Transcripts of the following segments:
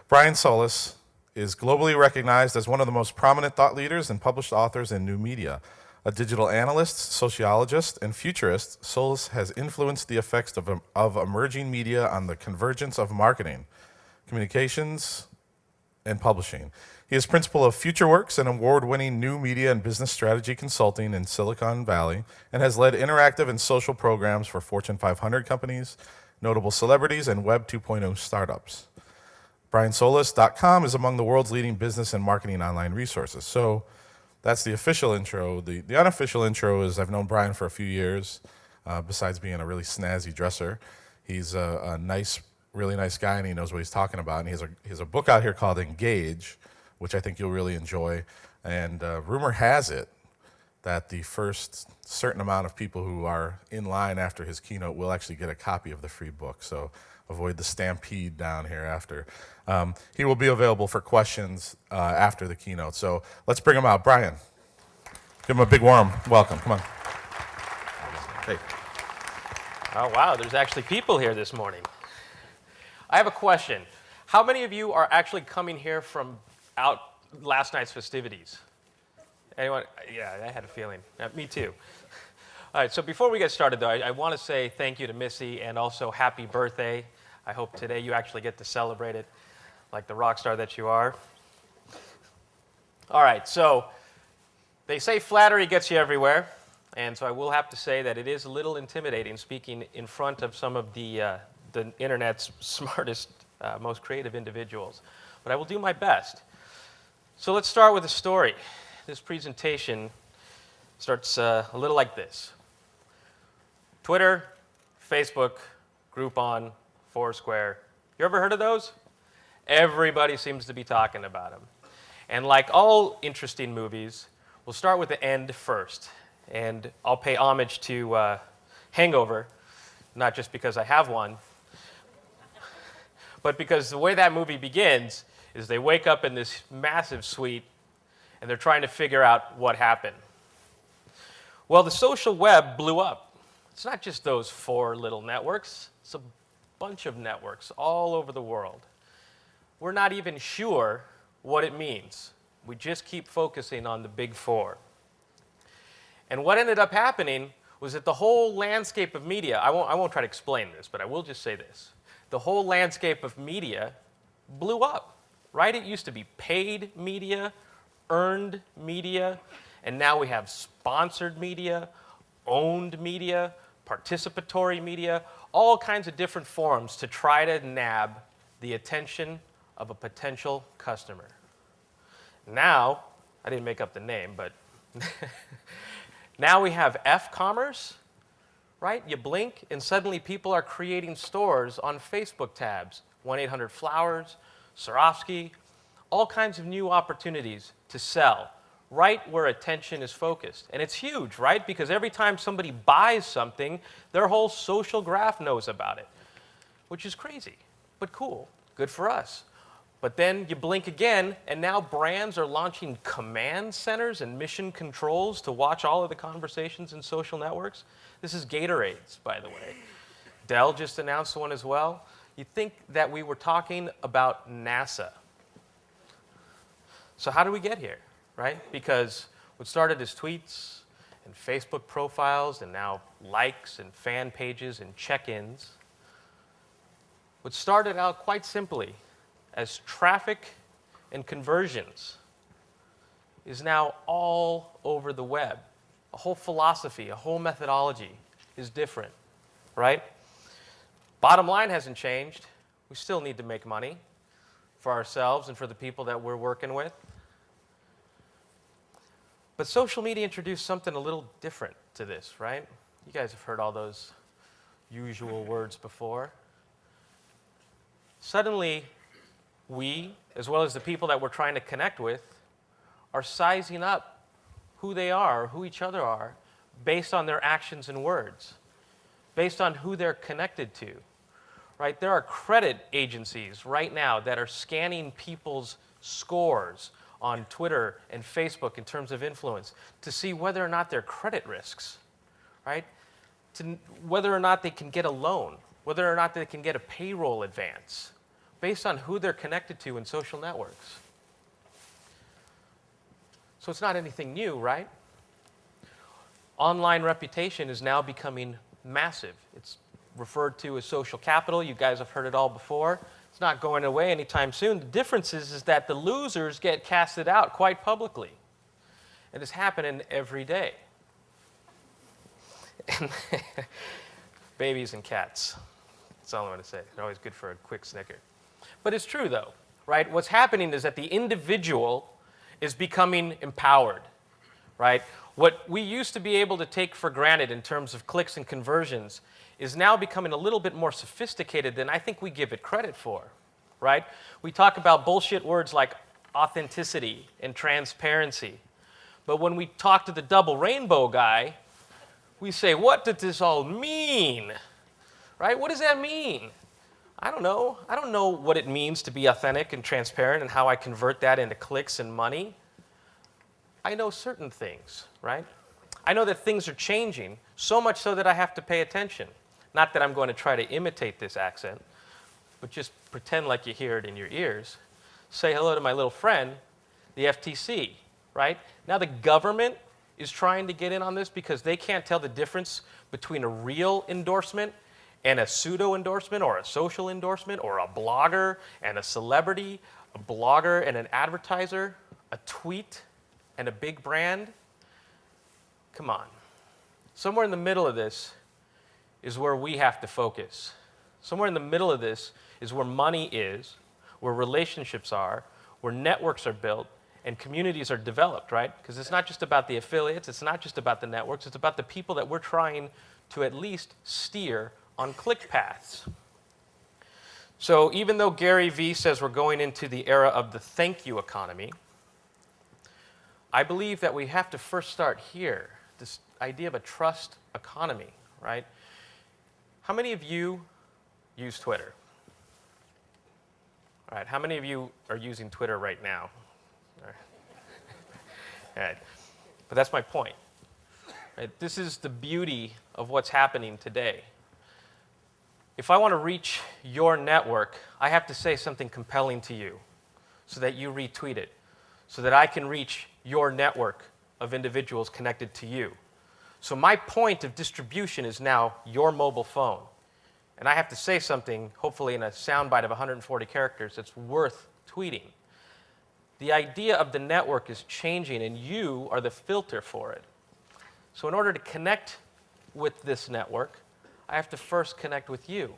Brian Solis is globally recognized as one of the most prominent thought leaders and published authors in new media. A digital analyst, sociologist, and futurist, Solis has influenced the effects of emerging media on the convergence of marketing, communications, and publishing. He is principal of FutureWorks, an award-winning new media and business strategy consulting in Silicon Valley, and has led interactive and social programs for Fortune 500 companies, notable celebrities, and Web 2.0 startups. BrianSolis.com is among the world's leading business and marketing online resources. So that's the official intro. The unofficial intro is I've known Brian for a few years, besides being a really snazzy dresser. He's a nice, really nice guy, and he knows what he's talking about. And he has a book out here called Engage, which I think you'll really enjoy. And rumor has it that the first certain amount of people who are in line after his keynote will actually get a copy of the free book. So avoid the stampede down here after. He will be available for questions after the keynote. So let's bring him out. Brian, give him a big warm welcome. Come on. Hey. Oh, wow, there's actually people here this morning. I have a question. How many of you are actually coming here from out last night's festivities? Anyone? Yeah, I had a feeling. Me too. All right, so before we get started, though, I want to say thank you to Missy and also happy birthday. I hope today you actually get to celebrate it like the rock star that you are. All right, so they say flattery gets you everywhere, and so I will have to say that it is a little intimidating speaking in front of some of the internet's smartest, most creative individuals, but I will do my best. So let's start with a story. This presentation starts a little like this. Twitter, Facebook, Groupon, Foursquare. You ever heard of those? Everybody seems to be talking about them. And like all interesting movies, we'll start with the end first. And I'll pay homage to Hangover, not just because I have one, but because the way that movie begins is they wake up in this massive suite and they're trying to figure out what happened. Well, the social web blew up. It's not just those 4 little networks. It's a bunch of networks all over the world. We're not even sure what it means. We just keep focusing on the big 4. And what ended up happening was that the whole landscape of media, I won't try to explain this, but I will just say this. The whole landscape of media blew up, right? It used to be paid media, earned media, and now we have sponsored media, owned media, participatory media, all kinds of different forms to try to nab the attention of a potential customer. Now, I didn't make up the name, but now we have F-commerce, right? You blink, and suddenly people are creating stores on Facebook tabs, 1-800-Flowers, Swarovski, all kinds of new opportunities to sell, right where attention is focused. And it's huge, right? Because every time somebody buys something, their whole social graph knows about it, which is crazy, but cool, good for us. But then you blink again, and now brands are launching command centers and mission controls to watch all of the conversations in social networks. This is Gatorade's, by the way. Dell just announced one as well. You'd think that we were talking about NASA. So how do we get here, right? Because what started as tweets and Facebook profiles and now likes and fan pages and check-ins, what started out quite simply as traffic and conversions is now all over the web. A whole philosophy, a whole methodology is different, right? Bottom line hasn't changed. We still need to make money for ourselves and for the people that we're working with. But social media introduced something a little different to this, right? You guys have heard all those usual words before. Suddenly, we, as well as the people that we're trying to connect with, are sizing up who they are, who each other are, based on their actions and words, based on who they're connected to, right? There are credit agencies right now that are scanning people's scores on Twitter and Facebook in terms of influence to see whether or not they're credit risks, right? Whether or not they can get a loan, whether or not they can get a payroll advance based on who they're connected to in social networks. So it's not anything new, right? Online reputation is now becoming massive. It's referred to as social capital. You guys have heard it all before. It's not going away anytime soon. The difference is that the losers get casted out quite publicly. And it's happening every day. Babies and cats. That's all I want to say. They're always good for a quick snicker. But it's true, though, right? What's happening is that the individual is becoming empowered, right? What we used to be able to take for granted in terms of clicks and conversions is now becoming a little bit more sophisticated than I think we give it credit for, right? We talk about bullshit words like authenticity and transparency. But when we talk to the double rainbow guy, we say, what does this all mean? Right? What does that mean? I don't know. I don't know what it means to be authentic and transparent and how I convert that into clicks and money. I know certain things, right? I know that things are changing, so much so that I have to pay attention. Not that I'm going to try to imitate this accent, but just pretend like you hear it in your ears. Say hello to my little friend, the FTC, right? Now the government is trying to get in on this because they can't tell the difference between a real endorsement and a pseudo-endorsement or a social endorsement or a blogger and a celebrity, a blogger and an advertiser, a tweet and a big brand. Come on. Somewhere in the middle of this is where we have to focus. Somewhere in the middle of this is where money is, where relationships are, where networks are built, and communities are developed, right? Because it's not just about the affiliates, it's not just about the networks, it's about the people that we're trying to at least steer on click paths. So even though Gary Vee says we're going into the era of the thank you economy, I believe that we have to first start here, this idea of a trust economy, right? How many of you use Twitter? All right, how many of you are using Twitter right now? All right. But that's my point. Right? This is the beauty of what's happening today. If I want to reach your network, I have to say something compelling to you so that you retweet it, so that I can reach your network of individuals connected to you. So my point of distribution is now your mobile phone. And I have to say something, hopefully in a soundbite of 140 characters, that's worth tweeting. The idea of the network is changing, and you are the filter for it. So in order to connect with this network, I have to first connect with you.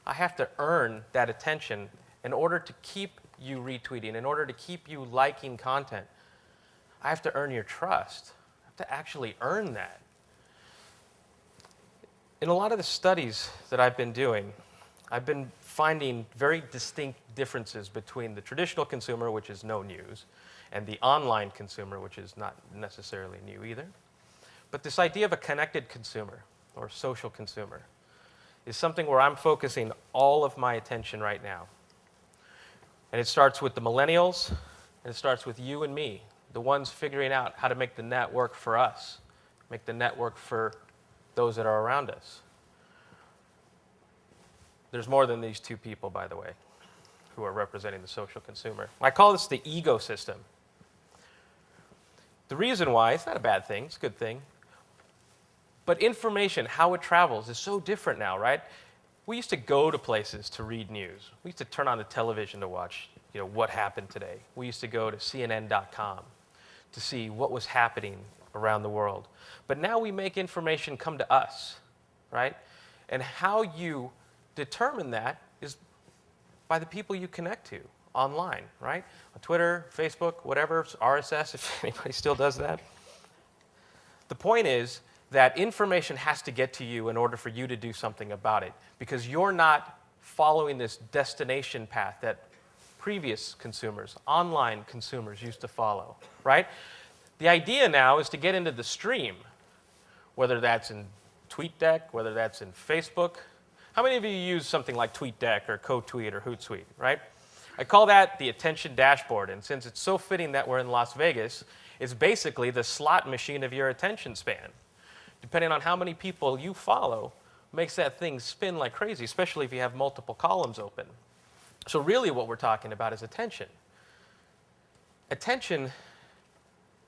I have to earn that attention in order to keep you retweeting, in order to keep you liking content. I have to earn your trust. I have to actually earn that. In a lot of the studies that I've been doing, I've been finding very distinct differences between the traditional consumer, which is no news, and the online consumer, which is not necessarily new either. But this idea of a connected consumer or social consumer is something where I'm focusing all of my attention right now. And it starts with the millennials, and it starts with you and me, the ones figuring out how to make the net work for us, make the net work for those that are around us. There's more than these two people, by the way, who are representing the social consumer. I call this the ecosystem. The reason why, it's not a bad thing, it's a good thing, but information, how it travels, is so different now, right? We used to go to places to read news. We used to turn on the television to watch, what happened today. We used to go to CNN.com to see what was happening around the world. But now we make information come to us, right? And how you determine that is by the people you connect to online, right? On Twitter, Facebook, whatever, RSS, if anybody still does that. The point is that information has to get to you in order for you to do something about it, because you're not following this destination path that previous consumers, online consumers, used to follow, right? The idea now is to get into the stream, whether that's in TweetDeck, whether that's in Facebook. How many of you use something like TweetDeck or CoTweet or Hootsuite, right? I call that the attention dashboard, and since it's so fitting that we're in Las Vegas, it's basically the slot machine of your attention span. Depending on how many people you follow, makes that thing spin like crazy, especially if you have multiple columns open. So really what we're talking about is attention. Attention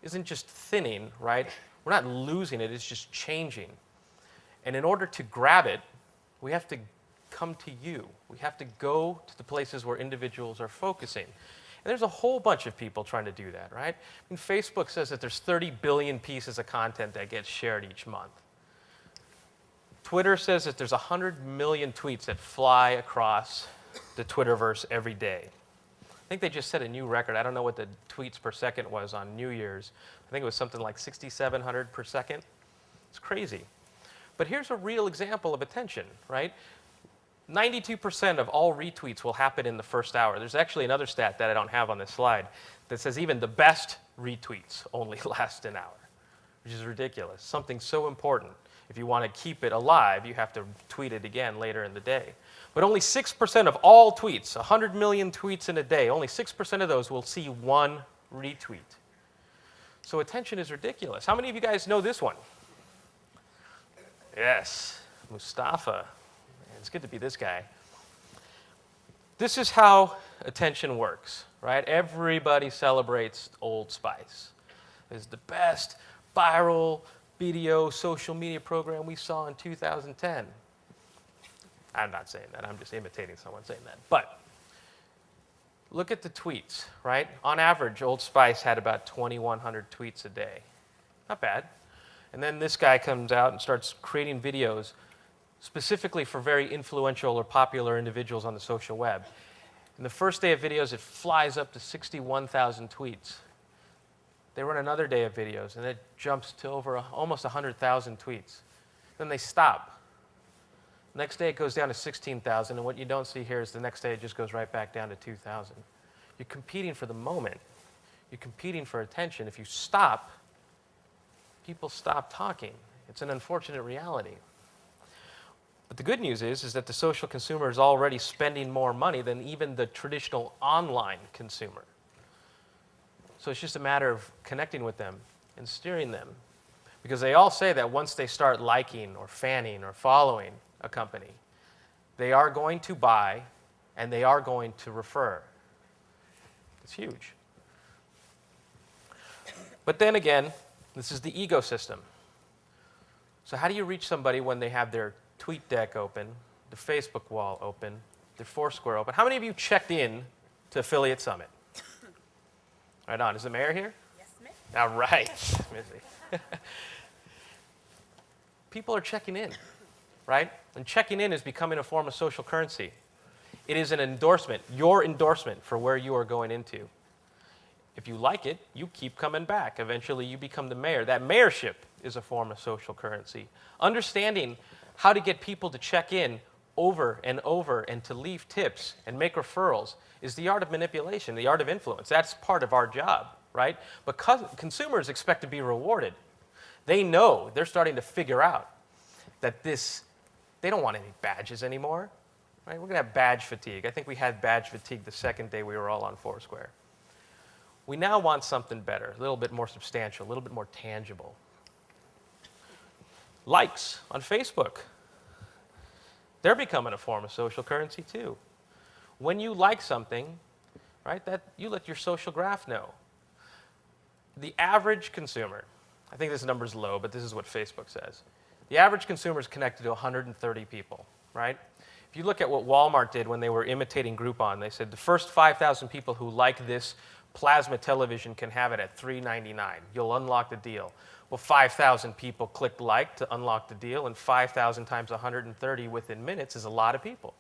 isn't just thinning, right? We're not losing it, it's just changing. And in order to grab it, we have to come to you. We have to go to the places where individuals are focusing. And there's a whole bunch of people trying to do that, right? I mean, Facebook says that there's 30 billion pieces of content that get shared each month. Twitter says that there's 100 million tweets that fly across the Twitterverse every day. I think they just set a new record. I don't know what the tweets per second was on New Year's. I think it was something like 6,700 per second. It's crazy. But here's a real example of attention, right? 92% of all retweets will happen in the first hour. There's actually another stat that I don't have on this slide that says even the best retweets only last an hour, which is ridiculous. Something so important. If you want to keep it alive, you have to tweet it again later in the day. But only 6% of all tweets, 100 million tweets in a day, only 6% of those will see one retweet. So attention is ridiculous. How many of you guys know this one? Yes, Mustafa. It's good to be this guy. This is how attention works, right? Everybody celebrates Old Spice. It's the best viral video social media program we saw in 2010. I'm not saying that. I'm just imitating someone saying that. But look at the tweets, right? On average, Old Spice had about 2,100 tweets a day. Not bad. And then this guy comes out and starts creating videos specifically for very influential or popular individuals on the social web. In the first day of videos, it flies up to 61,000 tweets. They run another day of videos, and it jumps to over almost 100,000 tweets. Then they stop. Next day, it goes down to 16,000, and what you don't see here is the next day, it just goes right back down to 2,000. You're competing for the moment. You're competing for attention. If you stop, people stop talking. It's an unfortunate reality. But the good news is that the social consumer is already spending more money than even the traditional online consumer. So it's just a matter of connecting with them and steering them. Because they all say that once they start liking or fanning or following a company, they are going to buy and they are going to refer. It's huge. But then again, this is the ecosystem. So how do you reach somebody when they have their TweetDeck open, the Facebook wall open, their Foursquare open? How many of you checked in to Affiliate Summit? Right on. Is the mayor here? Yes, ma'am. All right. Missy. People are checking in, right? And checking in is becoming a form of social currency. It is an endorsement, your endorsement for where you are going into. If you like it, you keep coming back. Eventually, you become the mayor. That mayorship is a form of social currency. Understanding how to get people to check in over and over and to leave tips and make referrals is the art of manipulation, the art of influence. That's part of our job, right? But consumers expect to be rewarded. They know, they're starting to figure out that they don't want any badges anymore, right? We're going to have badge fatigue. I think we had badge fatigue the second day we were all on Foursquare. We now want something better, a little bit more substantial, a little bit more tangible. Likes on Facebook. They're becoming a form of social currency too. When you like something, right, that you let your social graph know. The average consumer, I think this number's low, but this is what Facebook says. The average consumer is connected to 130 people, right? If you look at what Walmart did when they were imitating Groupon, they said the first 5,000 people who like this plasma television can have it at $3.99. You'll unlock the deal. Well, 5,000 people clicked like to unlock the deal, and 5,000 times 130 within minutes is a lot of people.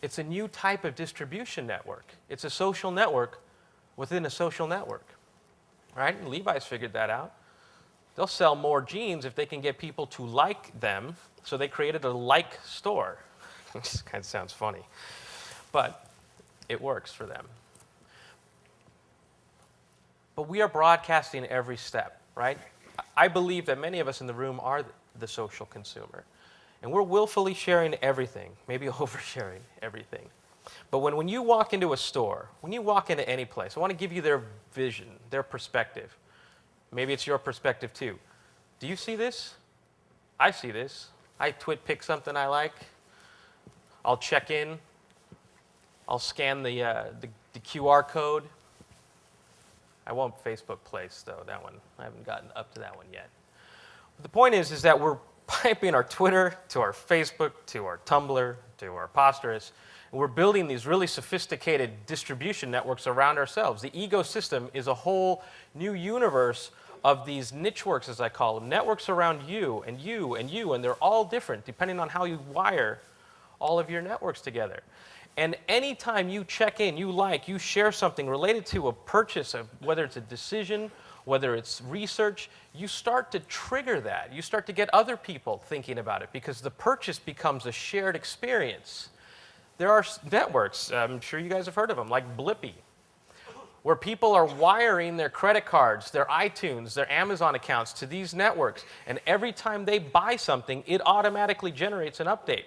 It's a new type of distribution network. It's a social network within a social network, right? And Levi's figured that out. They'll sell more jeans if they can get people to like them, so they created a like store. This kind of sounds funny, but it works for them. But we are broadcasting every step, right? I believe that many of us in the room are the social consumer. And we're willfully sharing everything, maybe oversharing everything. But when you walk into a store, when you walk into any place, I want to give you their vision, their perspective. Maybe it's your perspective too. Do you see this? I see this. I pick something I like. I'll check in. I'll scan the QR code. I won't Facebook Place, though, that one. I haven't gotten up to that one yet. But the point is that we're piping our Twitter to our Facebook, to our Tumblr, to our Posterous, and we're building these really sophisticated distribution networks around ourselves. The ecosystem is a whole new universe of these nicheworks, as I call them, networks around you, and you, and you, and they're all different depending on how you wire all of your networks together. And anytime you check in, you share something related to a purchase, whether it's a decision, whether it's research, you start to trigger that. You start to get other people thinking about it because the purchase becomes a shared experience. There are networks, I'm sure you guys have heard of them, like Blippy, where people are wiring their credit cards, their iTunes, their Amazon accounts to these networks. And every time they buy something, it automatically generates an update.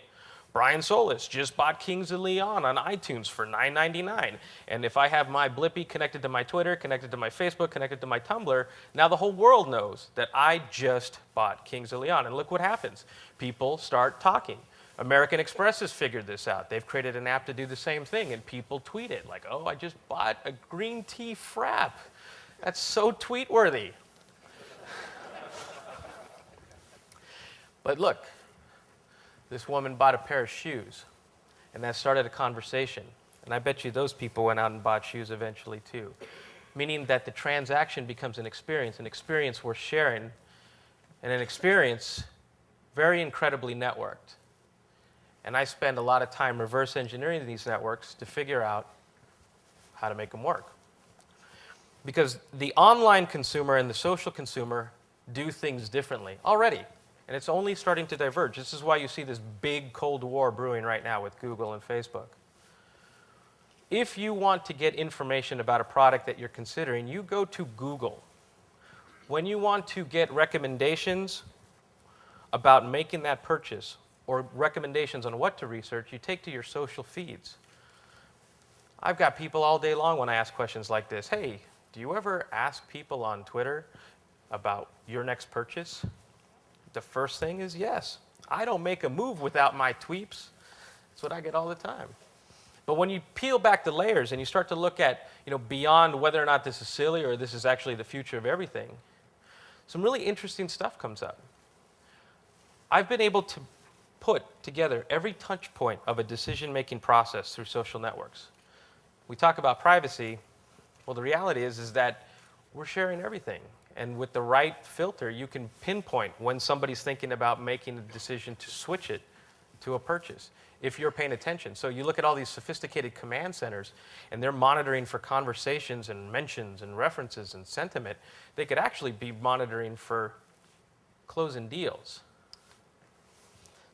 Brian Solis just bought Kings of Leon on iTunes for $9.99. And if I have my Blippy connected to my Twitter, connected to my Facebook, connected to my Tumblr, now the whole world knows that I just bought Kings of Leon. And look what happens. People start talking. American Express has figured this out. They've created an app to do the same thing, and people tweet it like, oh, I just bought a green tea frap. That's so tweet-worthy. But look, this woman bought a pair of shoes, and that started a conversation. And I bet you those people went out and bought shoes eventually too. Meaning that the transaction becomes an experience worth sharing, and an experience very incredibly networked. And I spend a lot of time reverse engineering these networks to figure out how to make them work. Because the online consumer and the social consumer do things differently already. And it's only starting to diverge. This is why you see this big Cold War brewing right now with Google and Facebook. If you want to get information about a product that you're considering, you go to Google. When you want to get recommendations about making that purchase, or recommendations on what to research, you take to your social feeds. I've got people all day long when I ask questions like this. Hey, do you ever ask people on Twitter about your next purchase? The first thing is yes. I don't make a move without my tweeps. That's what I get all the time. But when you peel back the layers and you start to look at, beyond whether or not this is silly or this is actually the future of everything, some really interesting stuff comes up. I've been able to put together every touch point of a decision-making process through social networks. We talk about privacy. Well, the reality is that we're sharing everything. And with the right filter, you can pinpoint when somebody's thinking about making a decision to switch it to a purchase, if you're paying attention. So you look at all these sophisticated command centers, and they're monitoring for conversations and mentions and references and sentiment. They could actually be monitoring for closing deals.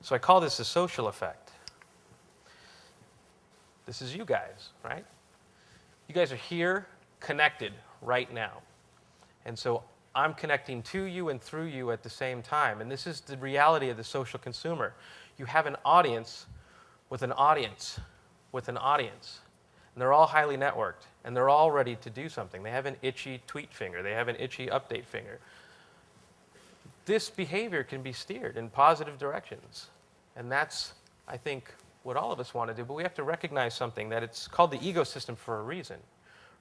So I call this the social effect. This is you guys, right? You guys are here, connected right now. And so I'm connecting to you and through you at the same time. And this is the reality of the social consumer. You have an audience with an audience with an audience. And they're all highly networked. And they're all ready to do something. They have an itchy tweet finger. They have an itchy update finger. This behavior can be steered in positive directions. And that's, I think, what all of us want to do. But we have to recognize something, that it's called the ecosystem for a reason,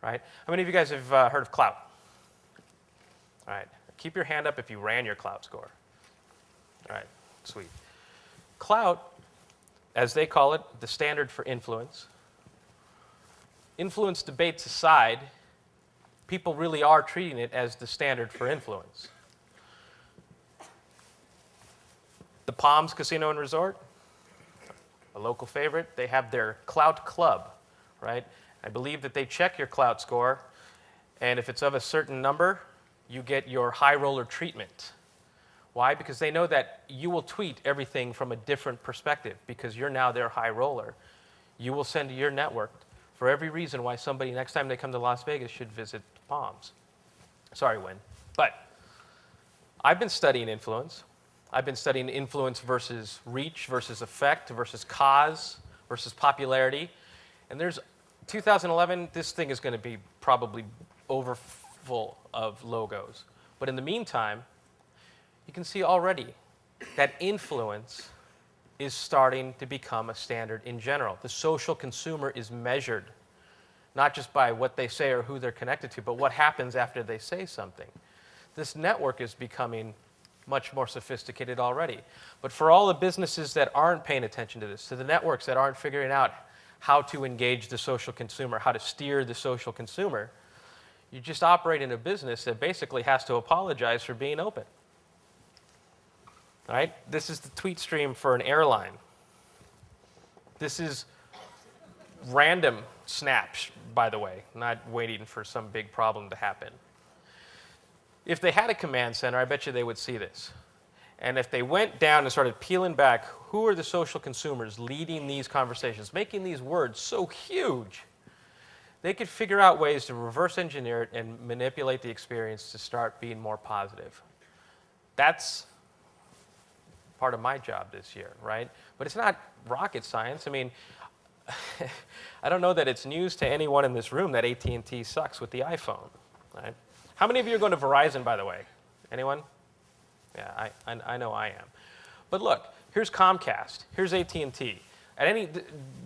right? How many of you guys have heard of Clout? All right. Keep your hand up if you ran your Clout score. All right. Sweet. Clout, as they call it, the standard for influence. Influence debates aside, people really are treating it as the standard for influence. The Palms Casino and Resort, a local favorite, they have their Clout Club, right? I believe that they check your Clout score, and if it's of a certain number, you get your high roller treatment. Why? Because they know that you will tweet everything from a different perspective because you're now their high roller. You will send to your network for every reason why somebody, next time they come to Las Vegas, should visit Palms. Sorry, Wynn. But I've been studying influence. I've been studying influence versus reach versus effect versus cause versus popularity. And there's 2011, this thing is going to be probably overfull of logos. But in the meantime, you can see already that influence is starting to become a standard in general. The social consumer is measured not just by what they say or who they're connected to, but what happens after they say something. This network is becoming much more sophisticated already. But for all the businesses that aren't paying attention to this, to the networks that aren't figuring out how to engage the social consumer, how to steer the social consumer, you just operate in a business that basically has to apologize for being open. All right? This is the tweet stream for an airline. This is random snaps, by the way, not waiting for some big problem to happen. If they had a command center, I bet you they would see this. And if they went down and started peeling back, who are the social consumers leading these conversations, making these words so huge, they could figure out ways to reverse engineer it and manipulate the experience to start being more positive. That's part of my job this year, right? But it's not rocket science. I mean, I don't know that it's news to anyone in this room that AT&T sucks with the iPhone, right? How many of you are going to Verizon, by the way? Anyone? Yeah, I know I am. But look, here's Comcast, here's AT&T. At any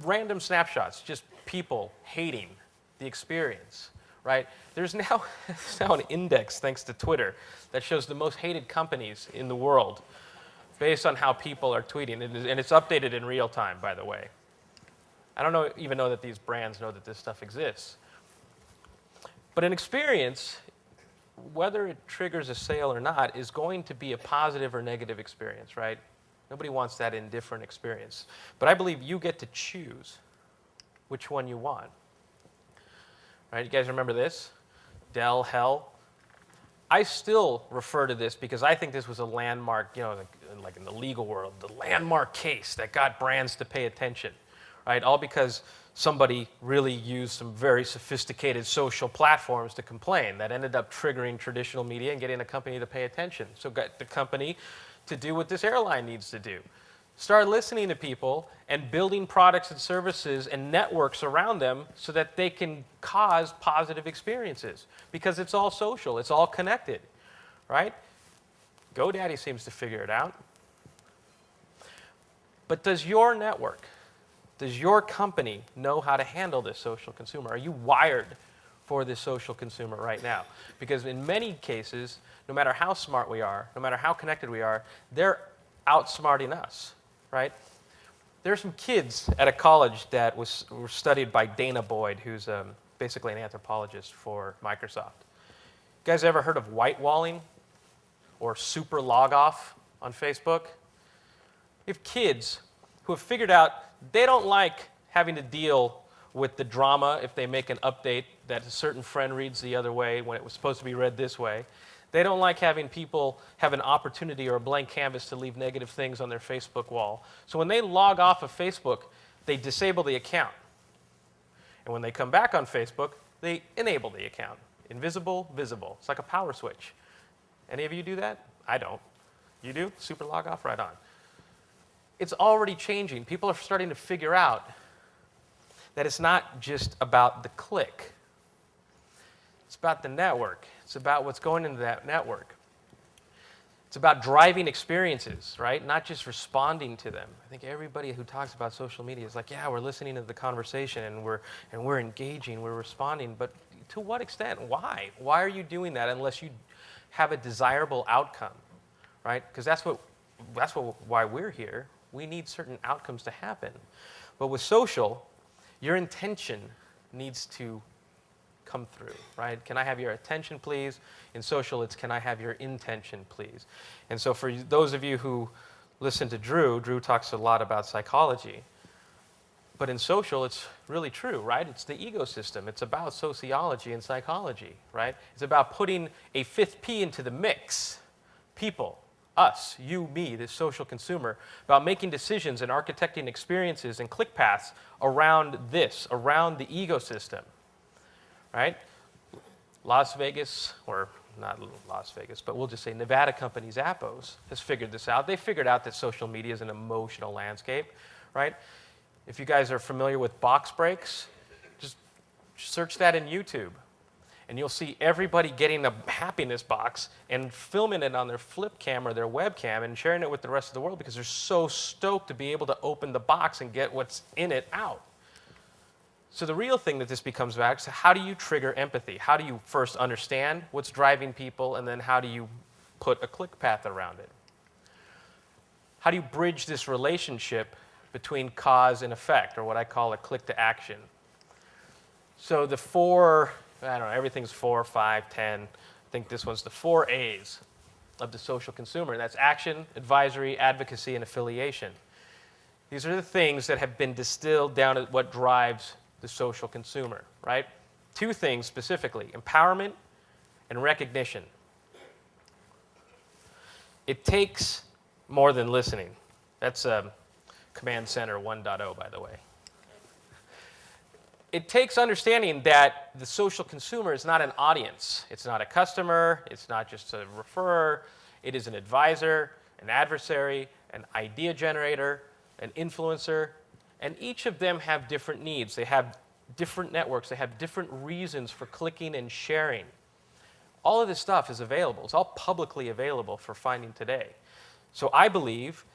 random snapshots, just people hating the experience, right? There's now an index, thanks to Twitter, that shows the most hated companies in the world based on how people are tweeting. And it's updated in real time, by the way. I don't even know that these brands know that this stuff exists. But an experience, whether it triggers a sale or not, is going to be a positive or negative experience, right? Nobody wants that indifferent experience. But I believe you get to choose which one you want. Right? You guys remember this? Dell, Hell. I still refer to this because I think this was a landmark, like in the legal world, the landmark case that got brands to pay attention, right? All because somebody really used some very sophisticated social platforms to complain that ended up triggering traditional media and getting a company to pay attention. So got the company to do what this airline needs to do. Start listening to people and building products and services and networks around them so that they can cause positive experiences. Because it's all social, it's all connected, right? GoDaddy seems to figure it out. But does your network, does your company know how to handle this social consumer? Are you wired for this social consumer right now? Because in many cases, no matter how smart we are, no matter how connected we are, they're outsmarting us, right? There are some kids at a college that were studied by Dana Boyd, who's basically an anthropologist for Microsoft. You guys ever heard of whitewalling or super log off on Facebook? You have kids who have figured out they don't like having to deal with the drama if they make an update that a certain friend reads the other way when it was supposed to be read this way. They don't like having people have an opportunity or a blank canvas to leave negative things on their Facebook wall. So when they log off of Facebook, they disable the account. And when they come back on Facebook, they enable the account. Invisible, visible. It's like a power switch. Any of you do that? I don't. You do? Super log off? Right on. It's already changing. People are starting to figure out that it's not just about the click. It's about the network. It's about what's going into that network. It's about driving experiences, right? Not just responding to them. I think everybody who talks about social media is like, yeah, we're listening to the conversation and we're engaging, we're responding. But to what extent? Why? Why are you doing that unless you have a desirable outcome, right? Because that's why we're here. We need certain outcomes to happen. But with social, your intention needs to come through, right? Can I have your attention, please? In social, it's can I have your intention, please? And so for those of you who listen to Drew talks a lot about psychology. But in social, it's really true, right? It's the ecosystem. It's about sociology and psychology, right? It's about putting a fifth P into the mix. People, us, you, me, this social consumer, about making decisions and architecting experiences and click paths around this, around the ecosystem. Right? Las Vegas, or not Las Vegas, but we'll just say Nevada company Zappos has figured this out. They figured out that social media is an emotional landscape, right? If you guys are familiar with box breaks, just search that in YouTube. And you'll see everybody getting a happiness box and filming it on their flip cam or their webcam and sharing it with the rest of the world because they're so stoked to be able to open the box and get what's in it out. So the real thing that this becomes back is how do you trigger empathy? How do you first understand what's driving people, and then how do you put a click path around it? How do you bridge this relationship between cause and effect, or what I call a click to action? So the four, I don't know, everything's 4, 5, 10. I think this one's the 4 A's of the social consumer. And that's action, advisory, advocacy, and affiliation. These are the things that have been distilled down to what drives the social consumer, right? 2 things specifically, empowerment and recognition. It takes more than listening. That's Command Center 1.0, by the way. It takes understanding that the social consumer is not an audience. It's not a customer. It's not just a referrer. It is an advisor, an adversary, an idea generator, an influencer. And each of them have different needs. They have different networks. They have different reasons for clicking and sharing. All of this stuff is available. It's all publicly available for finding today. So I believe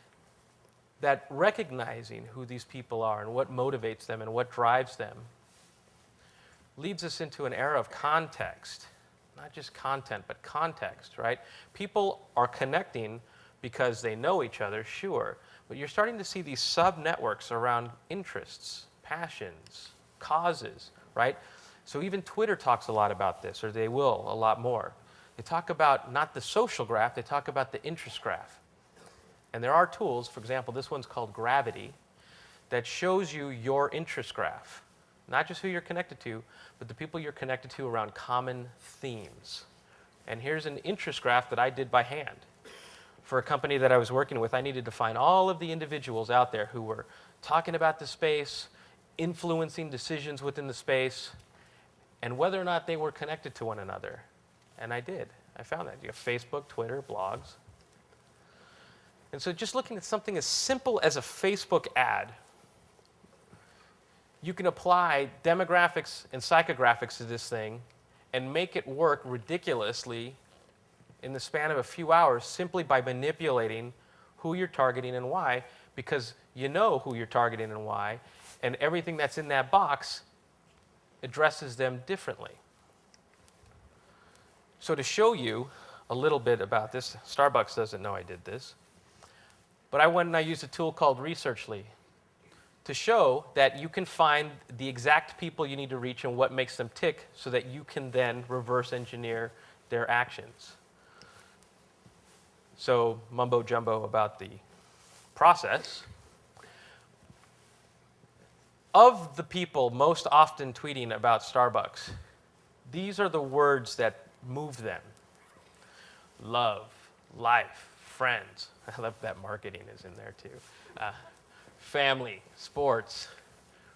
that recognizing who these people are and what motivates them and what drives them leads us into an era of context. Not just content, but context, right? People are connecting because they know each other, sure, but you're starting to see these sub-networks around interests, passions, causes, right? So even Twitter talks a lot about this, or they will a lot more. They talk about not the social graph, they talk about the interest graph. And there are tools, for example, this one's called Gravity, that shows you your interest graph. Not just who you're connected to, but the people you're connected to around common themes. And here's an interest graph that I did by hand. For a company that I was working with, I needed to find all of the individuals out there who were talking about the space, influencing decisions within the space, and whether or not they were connected to one another. And I did. I found that. You have Facebook, Twitter, blogs. And so just looking at something as simple as a Facebook ad, you can apply demographics and psychographics to this thing and make it work ridiculously in the span of a few hours simply by manipulating who you're targeting and why, because you know who you're targeting and why, and everything that's in that box addresses them differently. So to show you a little bit about this, Starbucks doesn't know I did this, but I went and I used a tool called Researchly to show that you can find the exact people you need to reach and what makes them tick so that you can then reverse engineer their actions. So mumbo jumbo about the process. Of the people most often tweeting about Starbucks, these are the words that move them. Love, life, friends. I love that marketing is in there too. Family, sports,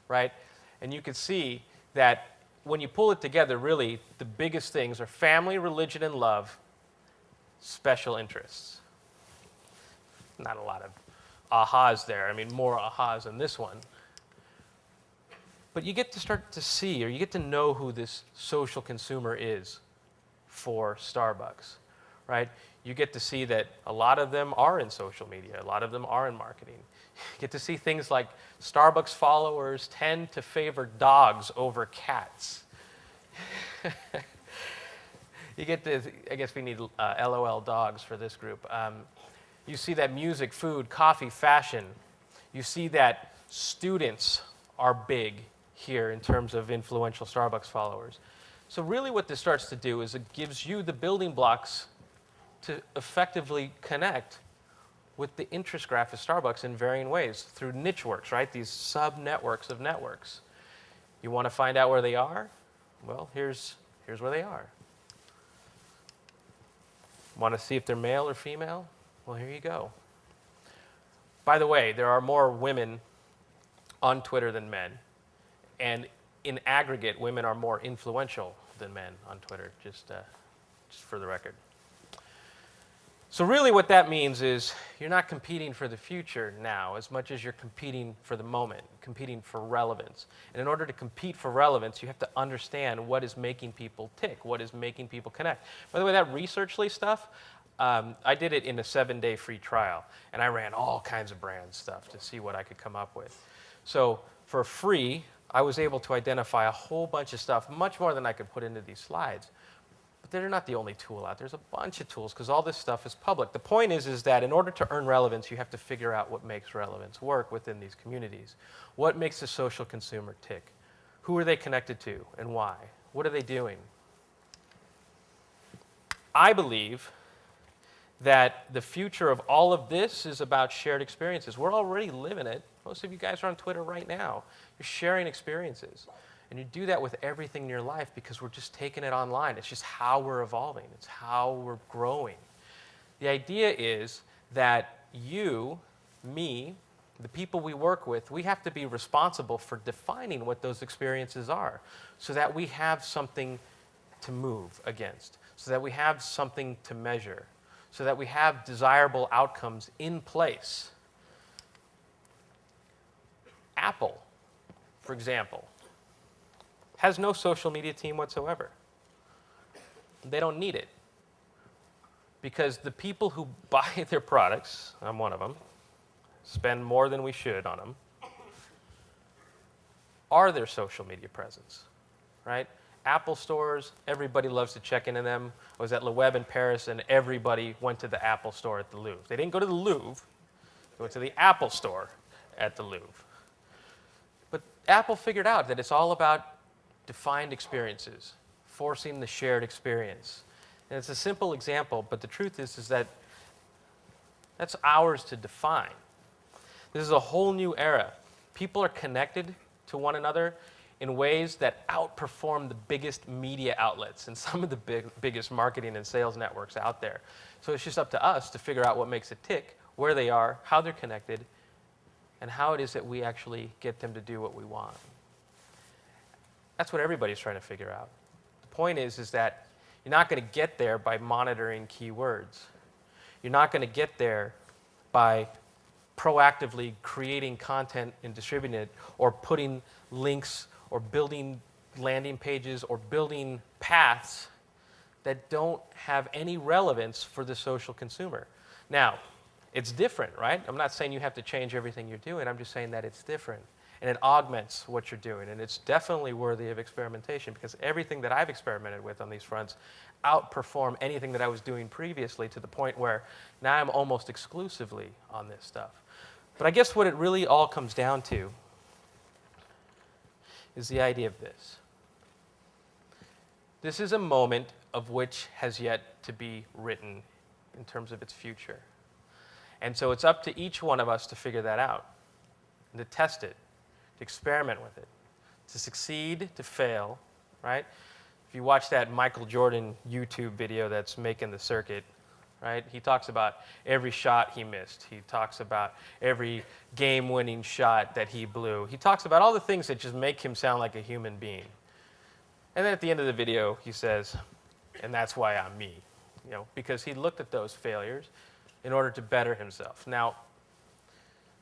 right? And you can see that when you pull it together, really, the biggest things are family, religion, and love, special interests. Not a lot of ahas there. I mean, more ahas in this one. But you get to start to see, or you get to know who this social consumer is for Starbucks, right? You get to see that a lot of them are in social media. A lot of them are in marketing. You get to see things like Starbucks followers tend to favor dogs over cats. You get to, I guess we need LOL dogs for this group. You see that music, food, coffee, fashion. You see that students are big here in terms of influential Starbucks followers. So really what this starts to do is it gives you the building blocks to effectively connect with the interest graph of Starbucks in varying ways through niche works, right? These sub-networks of networks. You want to find out where they are? Well, here's where they are. Want to see if they're male or female? Well, here you go. By the way, there are more women on Twitter than men. And in aggregate, women are more influential than men on Twitter, just just for the record. So really what that means is you're not competing for the future now as much as you're competing for the moment, competing for relevance. And in order to compete for relevance, you have to understand what is making people tick, what is making people connect. By the way, that Researchly stuff, I did it in a 7-day free trial, and I ran all kinds of brand stuff to see what I could come up with. So for free, I was able to identify a whole bunch of stuff, much more than I could put into these slides. But they're not the only tool out there. There's a bunch of tools because all this stuff is public. The point is that in order to earn relevance, you have to figure out what makes relevance work within these communities. What makes the social consumer tick? Who are they connected to and why? What are they doing? I believe that the future of all of this is about shared experiences. We're already living it. Most of you guys are on Twitter right now. You're sharing experiences. And you do that with everything in your life because we're just taking it online. It's just how we're evolving. It's how we're growing. The idea is that you, me, the people we work with, we have to be responsible for defining what those experiences are so that we have something to move against, so that we have something to measure, so that we have desirable outcomes in place. Apple, for example, has no social media team whatsoever. They don't need it. Because the people who buy their products, I'm one of them, spend more than we should on them, are their social media presence, right? Apple stores, everybody loves to check into them. I was at Le Web in Paris, and everybody went to the Apple store at the Louvre. They didn't go to the Louvre. They went to the Apple store at the Louvre. But Apple figured out that it's all about defined experiences, forcing the shared experience. And it's a simple example, but the truth is that that's ours to define. This is a whole new era. People are connected to one another in ways that outperform the biggest media outlets and some of the biggest marketing and sales networks out there. So it's just up to us to figure out what makes it tick, where they are, how they're connected, and how it is that we actually get them to do what we want. That's what everybody's trying to figure out. The point is that you're not going to get there by monitoring keywords. You're not going to get there by proactively creating content and distributing it, or putting links, or building landing pages, or building paths that don't have any relevance for the social consumer. Now, it's different, right? I'm not saying you have to change everything you're doing. I'm just saying that it's different. And it augments what you're doing. And it's definitely worthy of experimentation because everything that I've experimented with on these fronts outperform anything that I was doing previously to the point where now I'm almost exclusively on this stuff. But I guess what it really all comes down to is the idea of this. This is a moment of which has yet to be written in terms of its future. And so it's up to each one of us to figure that out and to test it, to experiment with it, to succeed, to fail, right? If you watch that Michael Jordan YouTube video that's making the circuit, right? He talks about every shot he missed. He talks about every game-winning shot that he blew. He talks about all the things that just make him sound like a human being. And then at the end of the video, he says, and that's why I'm me, because he looked at those failures in order to better himself. Now,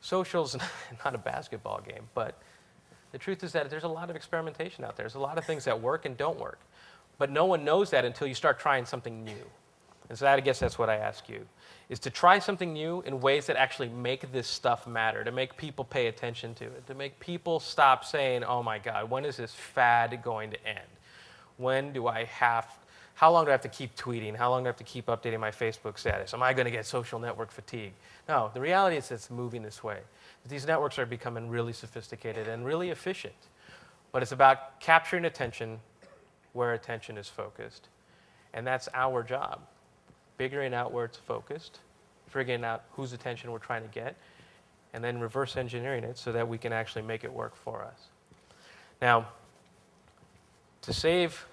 social's not a basketball game, but the truth is that there's a lot of experimentation out there. There's a lot of things that work and don't work. But no one knows that until you start trying something new. And so I guess that's what I ask you, is to try something new in ways that actually make this stuff matter, to make people pay attention to it, to make people stop saying, oh my God, when is this fad going to end? How long do I have to keep tweeting? How long do I have to keep updating my Facebook status? Am I going to get social network fatigue? No, the reality is it's moving this way. These networks are becoming really sophisticated and really efficient. But it's about capturing attention where attention is focused. And that's our job, figuring out where it's focused, figuring out whose attention we're trying to get, and then reverse engineering it so that we can actually make it work for us. Now, to save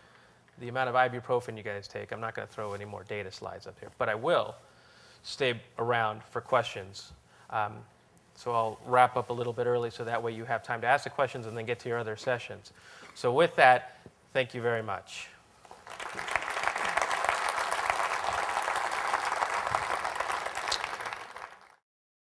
the amount of ibuprofen you guys take, I'm not going to throw any more data slides up here, but I will stay around for questions. So I'll wrap up a little bit early so that way you have time to ask the questions and then get to your other sessions. So with that, thank you very much.